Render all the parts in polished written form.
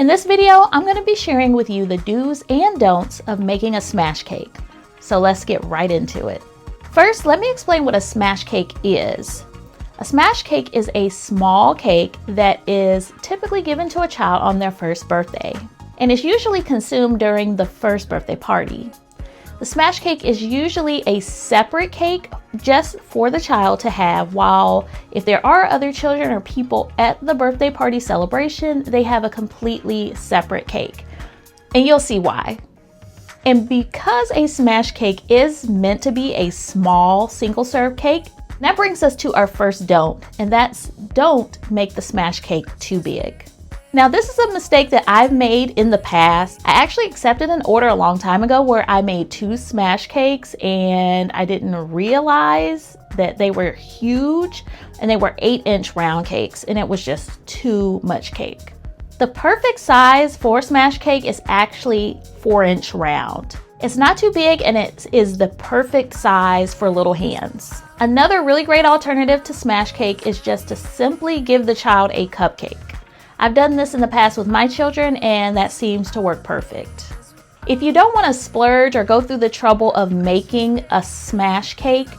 In this video, I'm going to be sharing with you the do's and don'ts of making a smash cake. So let's get right into it. First, let me explain what a smash cake is. A smash cake is a small cake that is typically given to a child on their first birthday, and is usually consumed during the first birthday party. The smash cake is usually a separate cake just for the child to have, while if there are other children or people at the birthday party celebration, they have a completely separate cake. And you'll see why. And because a smash cake is meant to be a small single-serve cake, that brings us to our first don't, and that's don't make the smash cake too big. Now, this is a mistake that I've made in the past. I actually accepted an order a long time ago where I made 2 smash cakes and I didn't realize that they were huge, and they were 8-inch round cakes, and it was just too much cake. The perfect size for smash cake is actually 4-inch round. It's not too big, and it is the perfect size for little hands. Another really great alternative to smash cake is just to simply give the child a cupcake. I've done this in the past with my children, and that seems to work perfect. If you don't want to splurge or go through the trouble of making a smash cake,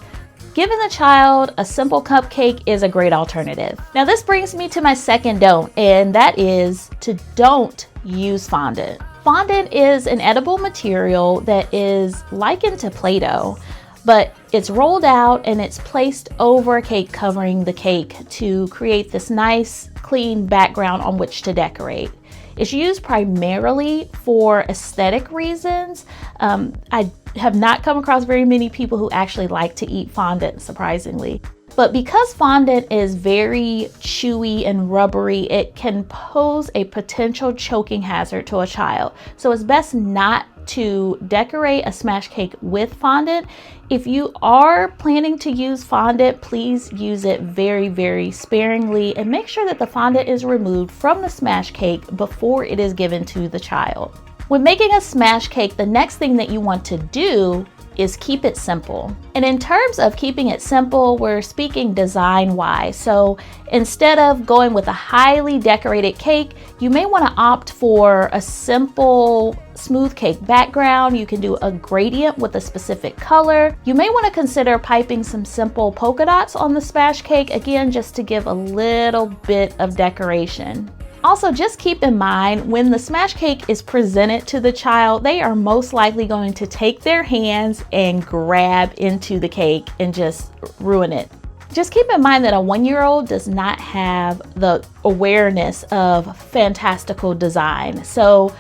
giving the child a simple cupcake is a great alternative. Now, this brings me to my second don't, and that is to don't use fondant. Fondant is an edible material that is likened to Play-Doh, but it's rolled out and it's placed over a cake, covering the cake to create this nice, clean background on which to decorate. It's used primarily for aesthetic reasons. I have not come across very many people who actually like to eat fondant, surprisingly. But because fondant is very chewy and rubbery, it can pose a potential choking hazard to a child. So it's best not to decorate a smash cake with fondant. If you are planning to use fondant, please use it very, very sparingly, and make sure that the fondant is removed from the smash cake before it is given to the child. When making a smash cake, the next thing that you want to do is keep it simple. And in terms of keeping it simple, we're speaking design-wise. So instead of going with a highly decorated cake, you may want to opt for a simple smooth cake background. You can do a gradient with a specific color. You may want to consider piping some simple polka dots on the smash cake, again, just to give a little bit of decoration. Also, just keep in mind, when the smash cake is presented to the child, they are most likely going to take their hands and grab into the cake and just ruin it. Just keep in mind that a 1-year-old does not have the awareness of fantastical design. So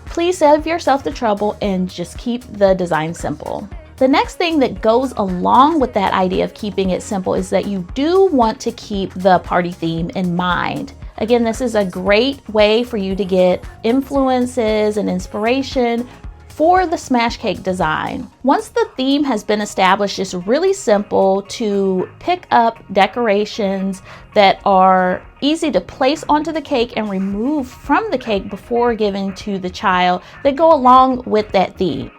please save yourself the trouble and just keep the design simple. The next thing that goes along with that idea of keeping it simple is that you do want to keep the party theme in mind. Again, this is a great way for you to get influences and inspiration for the smash cake design. Once the theme has been established, it's really simple to pick up decorations that are easy to place onto the cake and remove from the cake before giving to the child that go along with that theme.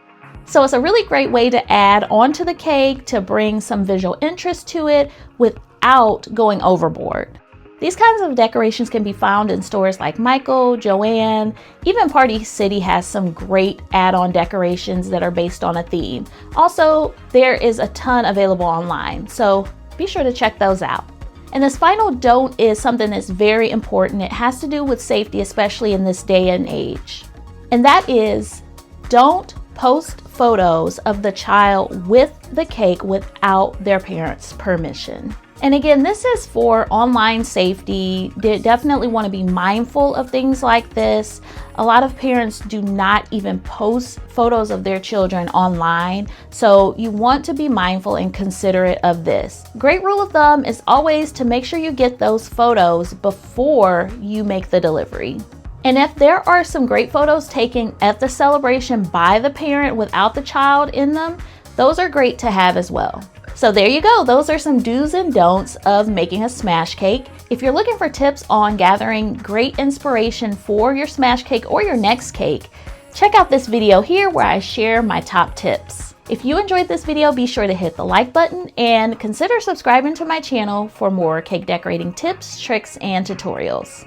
So it's a really great way to add onto the cake to bring some visual interest to it without going overboard. These kinds of decorations can be found in stores like Michael, Joann, even Party City has some great add-on decorations that are based on a theme. Also, there is a ton available online, so be sure to check those out. And this final don't is something that's very important. It has to do with safety, especially in this day and age. And that is, don't post photos of the child with the cake without their parents' permission. And again, this is for online safety. They definitely want to be mindful of things like this. A lot of parents do not even post photos of their children online, so you want to be mindful and considerate of this. Great rule of thumb is always to make sure you get those photos before you make the delivery. And if there are some great photos taken at the celebration by the parent without the child in them, those are great to have as well. So there you go. Those are some do's and don'ts of making a smash cake. If you're looking for tips on gathering great inspiration for your smash cake or your next cake, check out this video here where I share my top tips. If you enjoyed this video, be sure to hit the like button and consider subscribing to my channel for more cake decorating tips, tricks, and tutorials.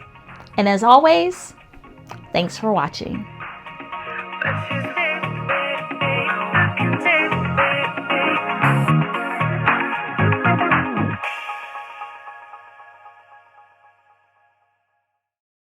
And as always, Thanks for watching. But she's